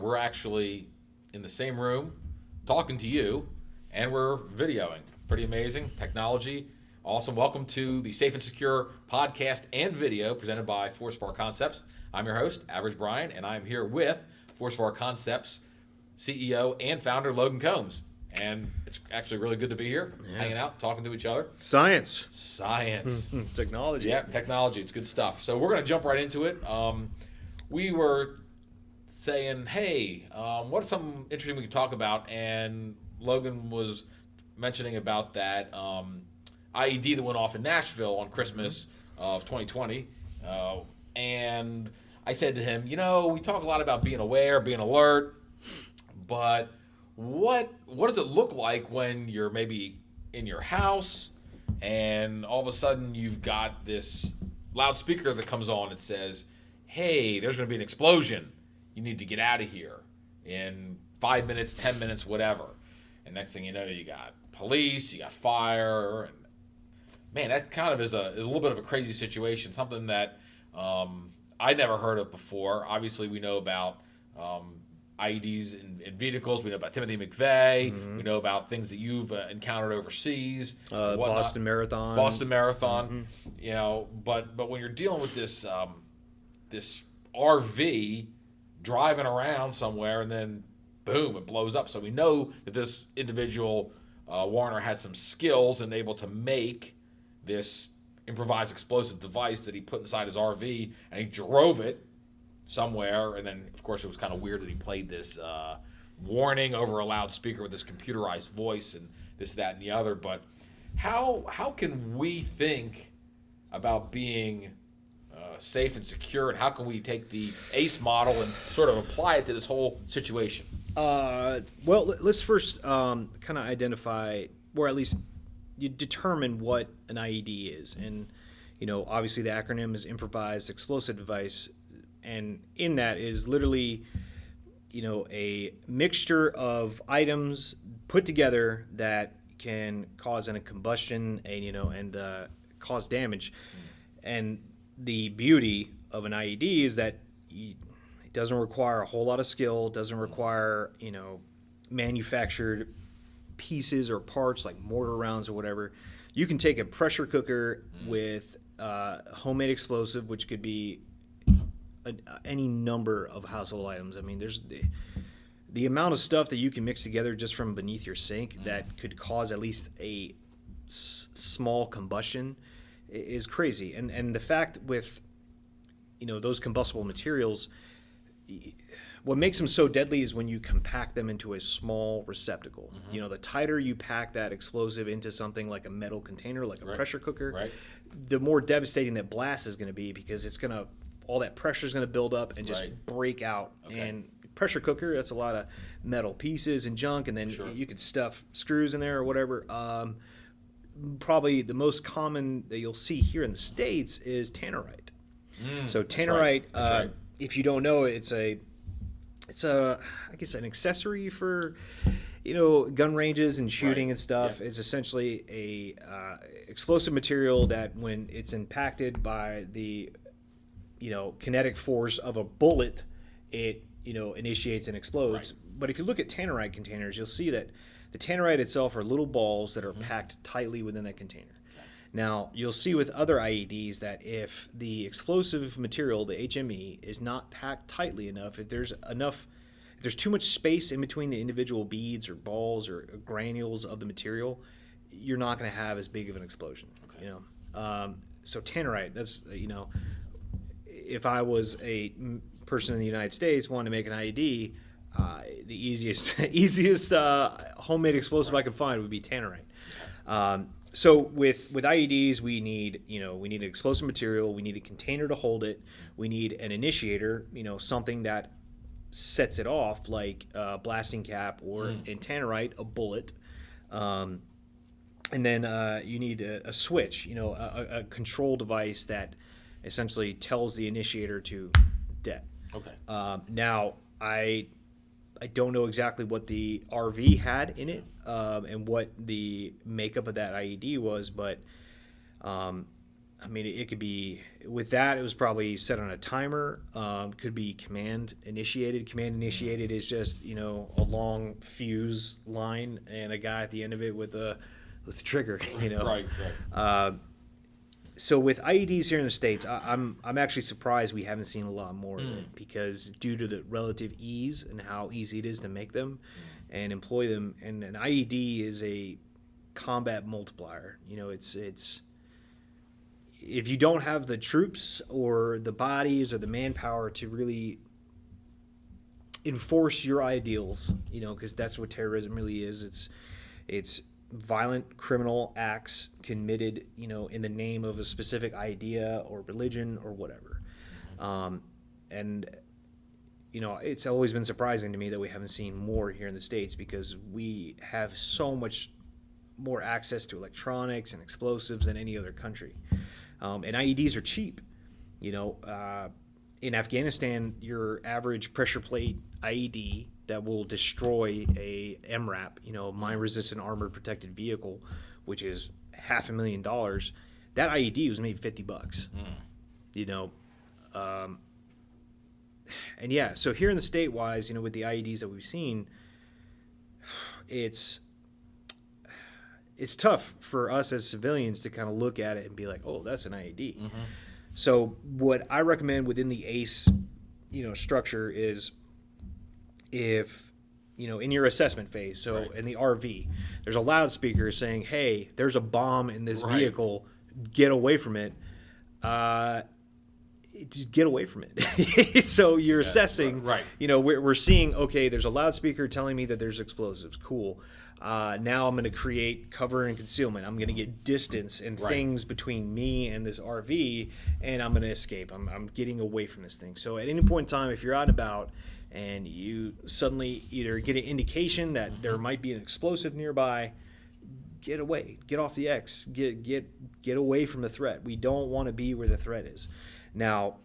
We're actually in the same room talking to you, and we're videoing. Pretty amazing technology. Awesome. Welcome to the Safe and Secure podcast and video presented by Forsvar Concepts. I'm your host, Average Bryan, and I'm here with Forsvar Concepts CEO and founder Logan Combs. And it's actually really good to be here, hanging out, talking to each other. Science. Technology. Yeah, technology. It's good stuff. So we're going to jump right into it. We were saying, hey, what's something interesting we could talk about? And Logan was mentioning about that IED that went off in Nashville on Christmas of 2020. And I said to him, we talk a lot about being aware, being alert, but what does it look like when you're maybe in your house and all of a sudden you've got this loudspeaker that comes on that says, hey, there's going to be an explosion. You need to get out of here in 5 minutes, 10 minutes, whatever. And next thing you know, you got police, you got fire. And man, that kind of is a little bit of a crazy situation, something that I never heard of before. Obviously, we know about IEDs in vehicles. We know about Timothy McVeigh. Mm-hmm. We know about things that you've encountered overseas. Boston Marathon. Mm-hmm. But when you're dealing with this this RV driving around somewhere and then boom, it blows up. So we know that this individual, Warner, had some skills and able to make this improvised explosive device that he put inside his RV, and he drove it somewhere. And then, of course, it was kind of weird that he played this warning over a loudspeaker with this computerized voice and this, that, and the other. But how can we think about being safe and secure, and how can we take the ACE model and sort of apply it to this whole situation? Well, let's first kind of identify, or at least you determine what an IED is. And, obviously the acronym is improvised explosive device. And in that is literally, a mixture of items put together that can cause a combustion and cause damage. And the beauty of an IED is that it doesn't require a whole lot of skill, doesn't require, manufactured pieces or parts like mortar rounds or whatever. You can take a pressure cooker with homemade explosive, which could be any number of household items. I mean, there's the amount of stuff that you can mix together just from beneath your sink that could cause at least a small combustion is crazy. And the fact with, those combustible materials, what makes them so deadly is when you compact them into a small receptacle. Mm-hmm. The tighter you pack that explosive into something like a metal container, like a pressure cooker, the more devastating that blast is going to be, because it's going to, all that pressure is going to build up and just break out. Okay. And pressure cooker, that's a lot of metal pieces and junk, and then you could stuff screws in there or whatever. Probably the most common that you'll see here in the States is tannerite. So tannerite, if you don't know, it's a I guess an accessory for gun ranges and shooting and stuff. It's essentially a explosive material that when it's impacted by the kinetic force of a bullet, it initiates and explodes. But if you look at tannerite containers, you'll see that the tannerite itself are little balls that are packed tightly within that container. Now, you'll see with other IEDs that if the explosive material, the HME, is not packed tightly enough, if there's too much space in between the individual beads or balls or granules of the material, you're not going to have as big of an explosion. Okay. So tannerite, that's if I was a person in the United States wanting to make an IED, the easiest homemade explosive I could find would be tannerite. So with IEDs, we need an explosive material, we need a container to hold it, we need an initiator, something that sets it off, like a blasting cap, or in tannerite, a bullet, and then you need a switch, a control device that essentially tells the initiator to dead. Okay. Now I don't know exactly what the RV had in it and what the makeup of that IED was, but I mean, it could be with that. It was probably set on a timer. Could be command initiated. Command initiated is just a long fuse line and a guy at the end of it with a trigger. Right. So with IEDs here in the States, I'm actually surprised we haven't seen a lot more of it, because due to the relative ease and how easy it is to make them and employ them, and an IED is a combat multiplier. It's if you don't have the troops or the bodies or the manpower to really enforce your ideals, because that's what terrorism really is. It's violent criminal acts committed, in the name of a specific idea or religion or whatever. And it's always been surprising to me that we haven't seen more here in the States, because we have so much more access to electronics and explosives than any other country. And IEDs are cheap. In Afghanistan, your average pressure plate IED that will destroy a MRAP, mine-resistant armored protected vehicle, which is $500,000. That IED was made $50. And yeah, so here in the state-wise, with the IEDs that we've seen, it's tough for us as civilians to kind of look at it and be like, oh, that's an IED. So what I recommend within the ACE, structure is, if, in your assessment phase, so in the RV, there's a loudspeaker saying, hey, there's a bomb in this vehicle, get away from it. Just get away from it. So you're assessing, we're seeing, okay, there's a loudspeaker telling me that there's explosives. Cool. Now I'm going to create cover and concealment. I'm going to get distance and things between me and this RV, and I'm going to escape. I'm getting away from this thing. So at any point in time, if you're out and about and you suddenly either get an indication that there might be an explosive nearby, get away. Get off the X. Get away from the threat. We don't want to be where the threat is. Now,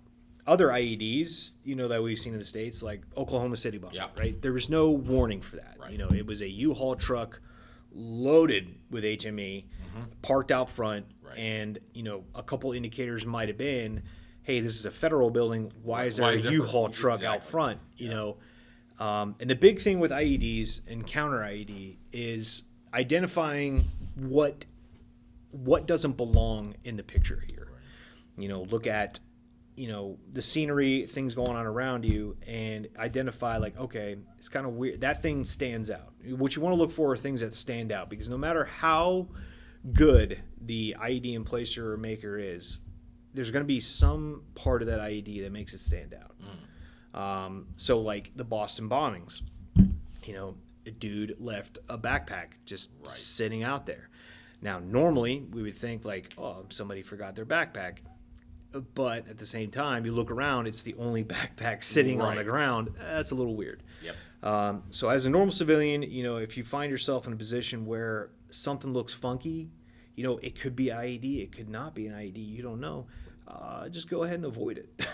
other IEDs, that we've seen in the States, like Oklahoma City bomb, right? There was no warning for that. It was a U-Haul truck loaded with HME, parked out front, and, a couple indicators might have been, hey, this is a federal building. Why is there a U-Haul truck out front? And the big thing with IEDs and Counter-IED is identifying what doesn't belong in the picture here. Look at the scenery, things going on around you, and identify, like, okay, it's kind of weird. That thing stands out. What you want to look for are things that stand out, because no matter how good the IED in placer or maker is, there's going to be some part of that IED that makes it stand out. So like the Boston bombings, a dude left a backpack just sitting out there. Now, normally we would think like, oh, somebody forgot their backpack. But at the same time, you look around, it's the only backpack sitting on the ground. That's a little weird. So as a normal civilian, if you find yourself in a position where something looks funky, it could be IED, it could not be an IED, you don't know. Just go ahead and avoid it.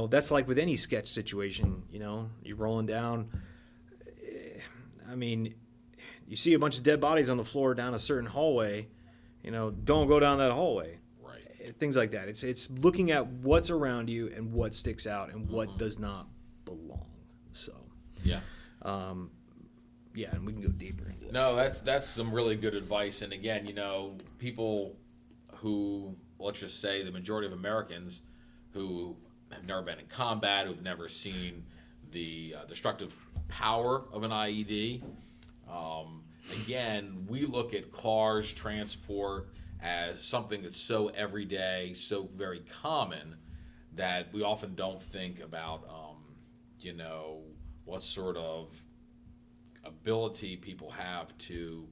That's like with any sketch situation. You're rolling down. I mean, you see a bunch of dead bodies on the floor down a certain hallway. Don't go down that hallway. Things like that. It's looking at what's around you and what sticks out and what does not belong. So and we can go deeper into that. No, that's some really good advice. And again, people who, let's just say the majority of Americans who have never been in combat, who've never seen the destructive power of an IED. Again, we look at cars, transport, as something that's so everyday, so very common, that we often don't think about, what sort of ability people have to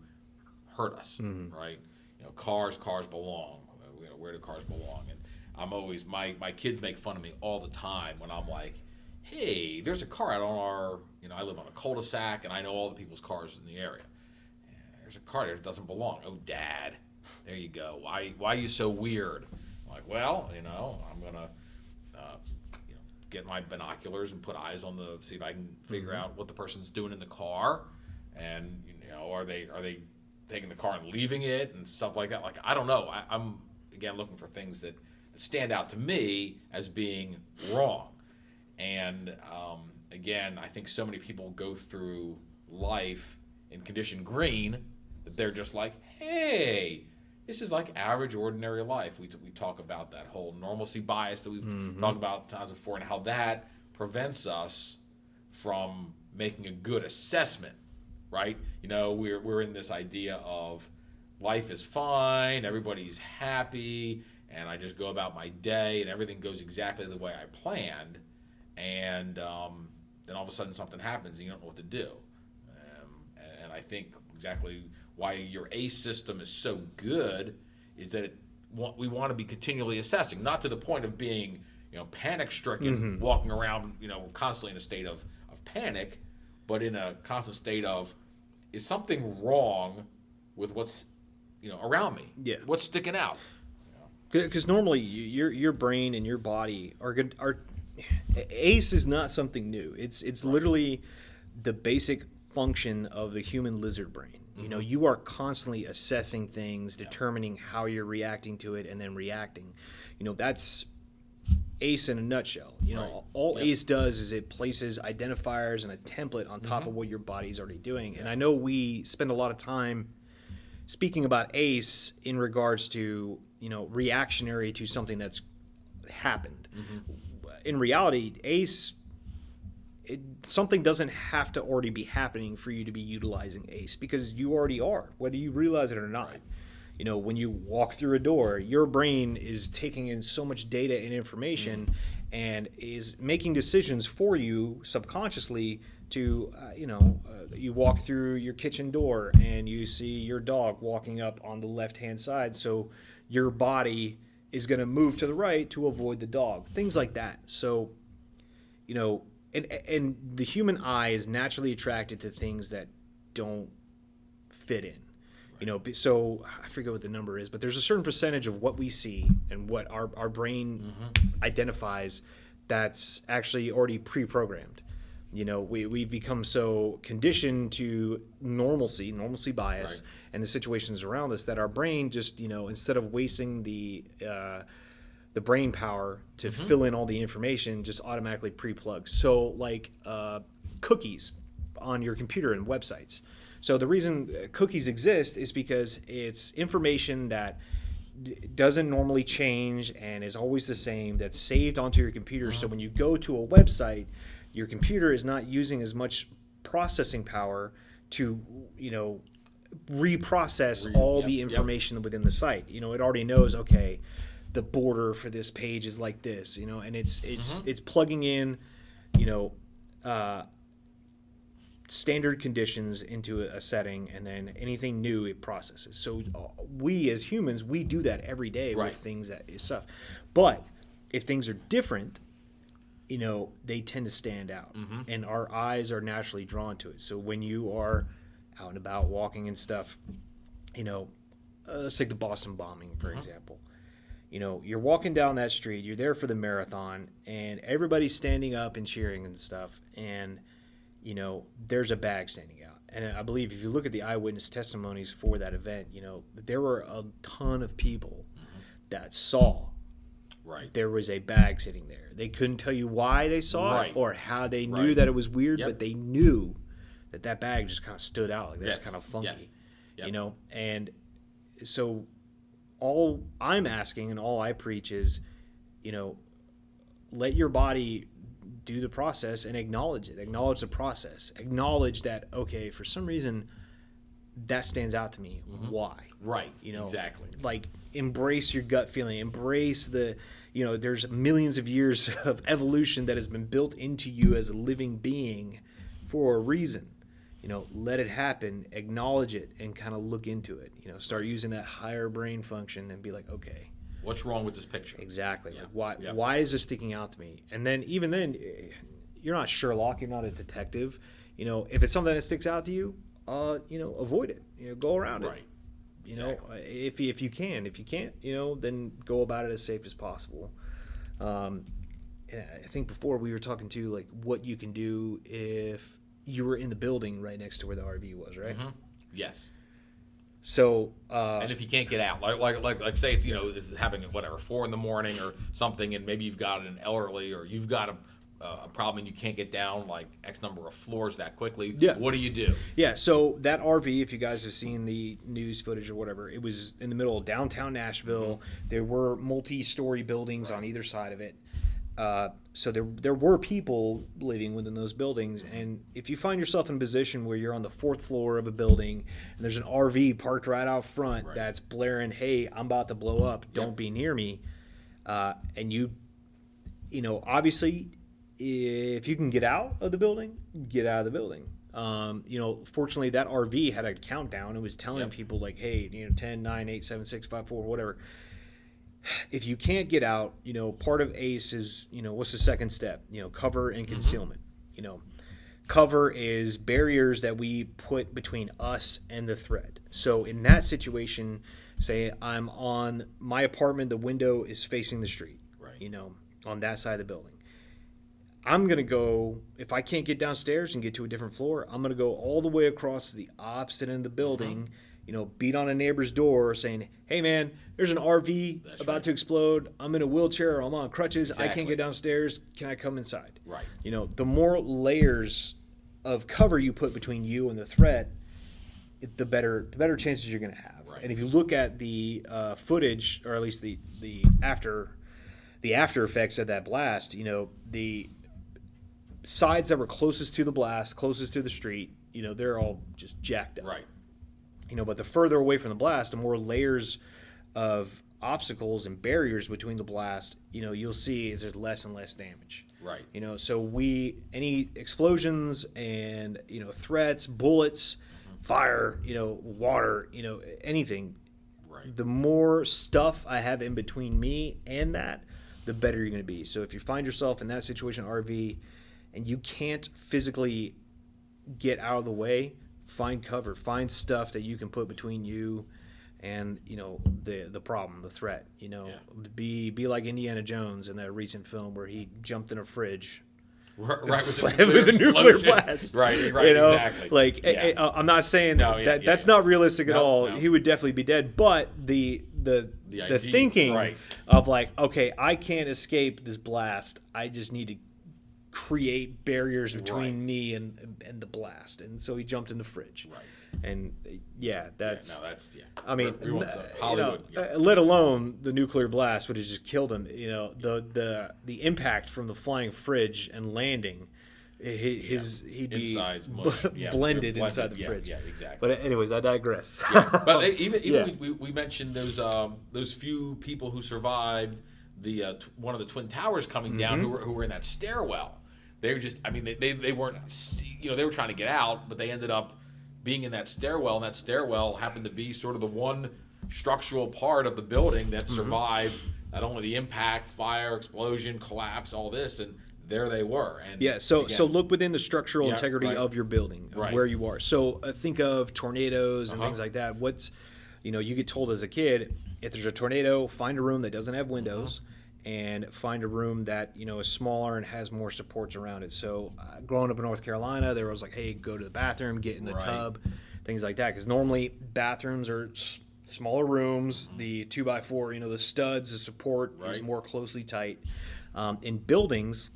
hurt us, right? Cars belong. Where do cars belong? And I'm always, my kids make fun of me all the time when I'm like, hey, there's a car out on our, I live on a cul-de-sac and I know all the people's cars in the area. There's a car there that doesn't belong. Oh, Dad. There you go. Why are you so weird? I'm like, well, I'm gonna, get my binoculars and put eyes on see if I can figure out what the person's doing in the car, and are they taking the car and leaving it and stuff like that. Like, I don't know. I'm again, looking for things that stand out to me as being wrong. And again, I think so many people go through life in condition green that they're just like, hey, this is like average, ordinary life. We talk about that whole normalcy bias that we've talked about times before, and how that prevents us from making a good assessment, right? We're in this idea of life is fine, everybody's happy, and I just go about my day, and everything goes exactly the way I planned, and then all of a sudden something happens, and you don't know what to do. And I think exactly why your ACE system is so good is that we want to be continually assessing, not to the point of being panic-stricken, walking around constantly in a state of panic, but in a constant state of, is something wrong with what's around me? Yeah. What's sticking out? Because normally your brain and your body are ACE is not something new. It's literally the basic function of the human lizard brain. You are constantly assessing things, determining how you're reacting to it, and then reacting. That's ACE in a nutshell. All ACE does is it places identifiers and a template on top of what your body's already doing. And I know we spend a lot of time speaking about ACE in regards to reactionary to something that's happened. In reality, ACE, something doesn't have to already be happening for you to be utilizing ACE, because you already are, whether you realize it or not. When you walk through a door, your brain is taking in so much data and information and is making decisions for you subconsciously to, you walk through your kitchen door and you see your dog walking up on the left-hand side, so your body is going to move to the right to avoid the dog, things like that. So, and the human eye is naturally attracted to things that don't fit in. So I forget what the number is, but there's a certain percentage of what we see and what our brain identifies that's actually already pre-programmed. We've become so conditioned to normalcy bias, and the situations around us, that our brain just, instead of wasting the brain power to fill in all the information, just automatically pre-plugs. So like cookies on your computer and websites. So the reason cookies exist is because it's information that doesn't normally change and is always the same, that's saved onto your computer. So when you go to a website, your computer is not using as much processing power to, reprocess all the information within the site. It already knows, okay, the border for this page is like this, and it's plugging in, standard conditions into a setting, and then anything new it processes. So we as humans, we do that every day with things that is stuff. But if things are different, they tend to stand out, and our eyes are naturally drawn to it. So when you are out and about walking and stuff, let's take the Boston bombing, for example. You're walking down that street, you're there for the marathon, and everybody's standing up and cheering and stuff, and there's a bag standing out. And I believe if you look at the eyewitness testimonies for that event, there were a ton of people that saw there was a bag sitting there. They couldn't tell you why they saw it or how they knew that it was weird, but they knew that bag just kind of stood out. Like, that's kind of funky, And so all I'm asking and all I preach is, let your body do the process and acknowledge it. Acknowledge the process. Acknowledge that, okay, for some reason that stands out to me. Why? Right. Exactly. Like, embrace your gut feeling. Embrace the, there's millions of years of evolution that has been built into you as a living being for a reason. Let it happen, acknowledge it, and kind of look into it. Start using that higher brain function and be like, okay, what's wrong with this picture? Exactly. Like, why is this sticking out to me? And then even then, you're not Sherlock. You're not a detective. If it's something that sticks out to you, avoid it. Go around it. If you can. If you can't, then go about it as safe as possible. And I think before we were talking to like what you can do if you were in the building right next to where the RV was, right? Yes. So and if you can't get out, like say it's it's happening at whatever 4 a.m. or something, and maybe you've got an elderly or you've got a problem and you can't get down like X number of floors that quickly. Yeah. What do you do? Yeah, so that RV, if you guys have seen the news footage or whatever, it was in the middle of downtown Nashville. Mm-hmm. There were multi-story buildings on either side of it. So there were people living within those buildings. And if you find yourself in a position where you're on the 4th floor of a building and there's an RV parked right out front that's blaring, "Hey, I'm about to blow up. Don't be near me." And obviously, if you can get out of the building, get out of the building. Fortunately, that RV had a countdown. It was telling people like, "Hey, 10, 9, 8, 7, 6, 5, 4, whatever." If you can't get out, part of ACE is, what's the second step? Cover and concealment. Cover is barriers that we put between us and the threat. So in that situation, say I'm on my apartment, the window is facing the street, on that side of the building. I'm going to go, if I can't get downstairs and get to a different floor, I'm going to go all the way across to the opposite end of the building, beat on a neighbor's door saying, "Hey man, there's an RV about to explode. I'm in a wheelchair, or I'm on crutches. I can't get downstairs. Can I come inside?" Right. The more layers of cover you put between you and the threat, the better chances you're going to have. Right. And if you look at the footage, or at least the after effects of that blast, the sides that were closest to the blast, closest to the street, they're all just jacked up. Right. But the further away from the blast, the more layers of obstacles and barriers between the blast, you'll see there's less and less damage. Right. So any explosions and, threats, bullets, fire, water, anything. Right. The more stuff I have in between me and that, the better you're going to be. So if you find yourself in that situation, RV, and you can't physically get out of the way, find cover, find stuff that you can put between you and the problem, the threat. Be like Indiana Jones in that recent film where he jumped in a fridge. Right, with the nuclear blast. Right, exactly. I'm not saying that's not realistic at all. No. He would definitely be dead. But the thinking of like, okay, I can't escape this blast. I just need to create barriers between me and the blast. And so he jumped in the fridge. Right. And I mean, Hollywood. Let alone the nuclear blast would have just killed him. The impact from the flying fridge and landing, he'd be blended inside the fridge. Yeah, exactly. But anyways, I digress. But even we mentioned those few people who survived the one of the twin towers coming down who were in that stairwell. They were just, they weren't, they were trying to get out, but they ended up being in that stairwell, and that stairwell happened to be sort of the one structural part of the building that survived not only the impact, fire, explosion, collapse, all this, and there they were. And so look within the structural integrity of your building, where you are. So think of tornadoes and things like that. What's, you get told as a kid, if there's a tornado, find a room that doesn't have windows. And find a room that is smaller and has more supports around it. So growing up in North Carolina, there was like, hey, go to the bathroom, get in the tub, things like that. Because normally bathrooms are smaller rooms. The 2x4, the studs, the support is more closely tight. In buildings,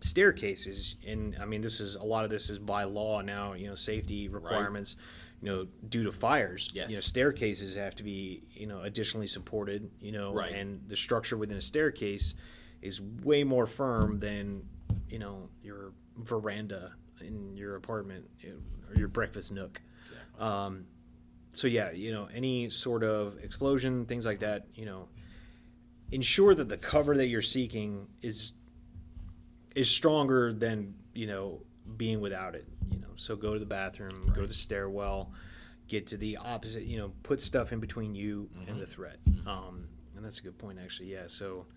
staircases, and a lot of this is by law now. Safety requirements. Due to fires, staircases have to be, additionally supported, and the structure within a staircase is way more firm than, your veranda in your apartment or your breakfast nook. Exactly. Any sort of explosion, things like that, ensure that the cover that you're seeking is stronger than, being without it. So go to the bathroom, go to the stairwell, get to the opposite, put stuff in between you and the threat. And that's a good point, actually. Yeah. So,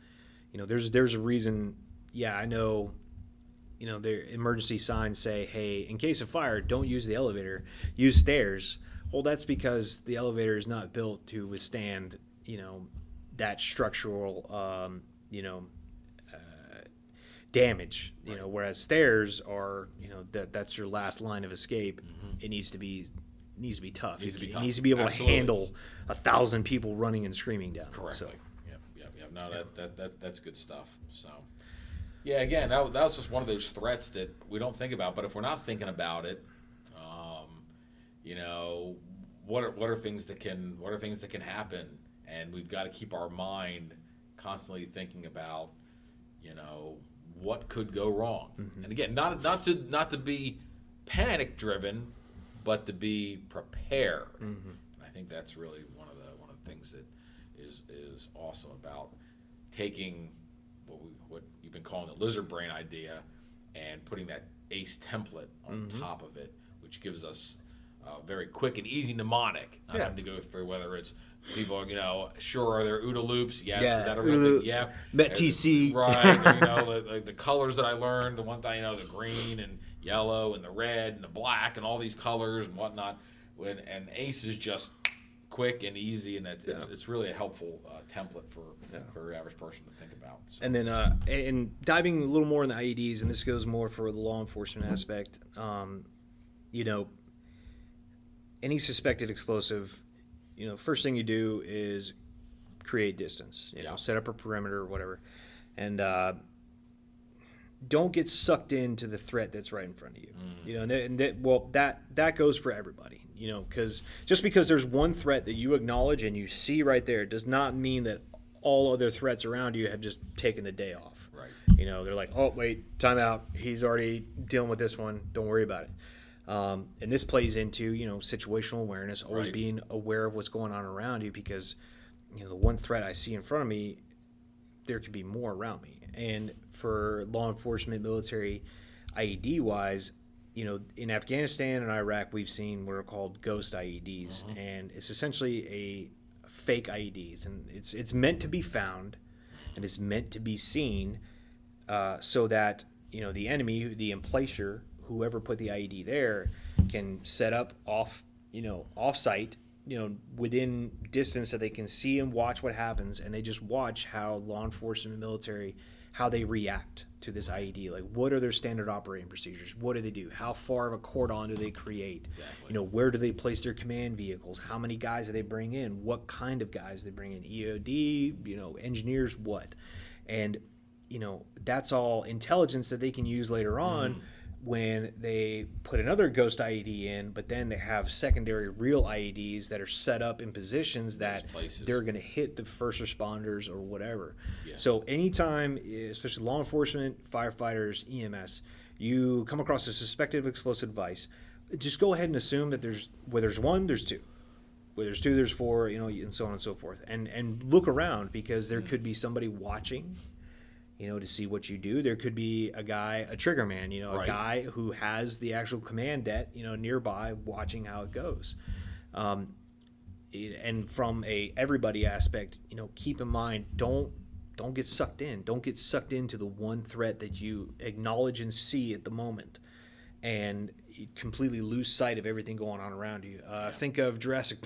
there's a reason. Yeah, I know. The emergency signs say, "Hey, in case of fire, don't use the elevator. Use stairs." Well, that's because the elevator is not built to withstand, that structural, damage, whereas stairs are, that's your last line of escape. It needs to be needs to be tough. Needs to be He tough. needs to be able Absolutely. to handle 1,000 people running and screaming down. Correctly. So, Yep. No, that's good stuff. So, yeah, again, that was just one of those threats that we don't think about. But if we're not thinking about it, what are things that can happen? And we've got to keep our mind constantly thinking about, what could go wrong. Mm-hmm. And again, not to be panic driven, but to be prepared. Mm-hmm. And I think that's really one of the things that is awesome about taking what you've been calling the lizard brain idea and putting that ACE template on top of it, which gives us a very quick and easy mnemonic. Not having to go through whether it's people, sure, are there OODA loops? Yes. Yeah, Is that a real thing? Yeah. MET-TC. Right. The colors that I learned, the one thing, the green and yellow and the red and the black and all these colors and whatnot. And ACE is just quick and easy, and it's really a helpful template for your average person to think about. So. And then and diving a little more in the IEDs, and this goes more for the law enforcement aspect, any suspected explosive, first thing you do is create distance, set up a perimeter or whatever, and don't get sucked into the threat that's right in front of you. That goes for everybody. Because just because there's one threat that you acknowledge and you see right there does not mean that all other threats around you have just taken the day off. Right. They're like, oh wait, time out. He's already dealing with this one. Don't worry about it. And this plays into situational awareness, always being aware of what's going on around you, because the one threat I see in front of me, there could be more around me. And for law enforcement, military, IED wise, in Afghanistan and Iraq, we've seen what are called ghost IEDs, and it's essentially a fake IEDs, and it's meant to be found, and it's meant to be seen, so that the enemy, the emplacer, whoever put the IED there, can set up off site, within distance, so they can see and watch what happens, and they just watch how law enforcement and military, how they react to this IED. Like, what are their standard operating procedures? What do they do? How far of a cordon do they create? Exactly. Where do they place their command vehicles? How many guys do they bring in? What kind of guys do they bring in? EOD, engineers, what? And, that's all intelligence that they can use later on when they put another ghost IED in, but then they have secondary real IEDs that are set up in positions that they're going to hit the first responders or whatever. Yeah. So anytime, especially law enforcement, firefighters, EMS, you come across a suspected explosive device, just go ahead and assume that where there's one, there's two. Where there's two, there's four, and so on and so forth. And look around, because there could be somebody watching, to see what you do. There could be a guy, a trigger man, a guy who has the actual command net, nearby, watching how it goes. And from a everybody aspect, keep in mind, don't get sucked in. Don't get sucked into the one threat that you acknowledge and see at the moment, and you completely lose sight of everything going on around you. Think of Jurassic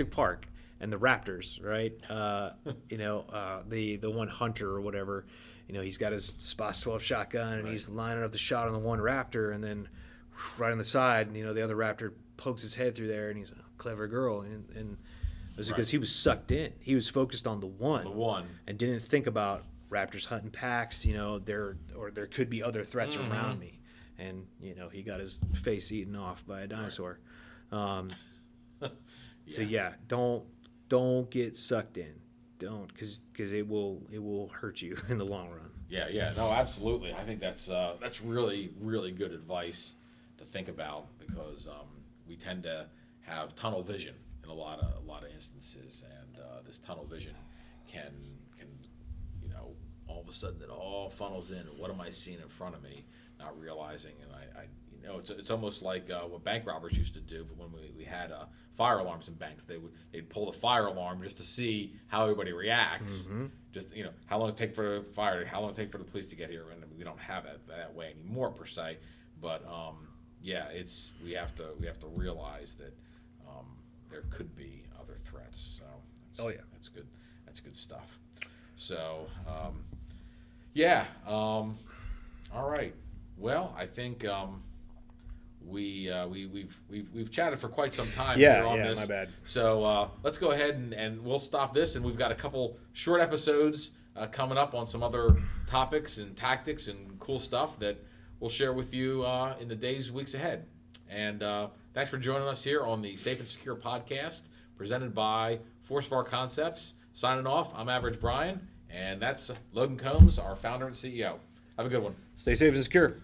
Park and the raptors, right? The one hunter or whatever, he's got his Spots 12 shotgun, and he's lining up the shot on the one raptor, and then right on the side, the other raptor pokes his head through there, and he's a clever girl, and it was because he was sucked in. He was focused on the one, and didn't think about raptors hunting packs. There could be other threats around me, and he got his face eaten off by a dinosaur. So don't get sucked in. Don't, because it will hurt you in the long run. No, absolutely. I think that's really, really good advice to think about, because we tend to have tunnel vision in a lot of instances, and this tunnel vision can all of a sudden it all funnels in. What am I seeing in front of me? Not realizing, and it's almost like what bank robbers used to do. But when we had fire alarms in banks, they'd pull the fire alarm just to see how everybody reacts. Mm-hmm. Just how long it take for the fire, how long it take for the police to get here, and we don't have it that way anymore per se. But we have to realize that there could be other threats. So that's good. That's good stuff. So all right. Well, I think we've chatted for quite some time Yeah, here on yeah, this. my bad. So let's go ahead and we'll stop this, and we've got a couple short episodes coming up on some other topics and tactics and cool stuff that we'll share with you in the days, weeks ahead. And thanks for joining us here on the Safe and Secure podcast, presented by Forsvar Concepts. Signing off, I'm Average Bryan, and that's Logan Combs, our founder and CEO. Have a good one. Stay safe and secure.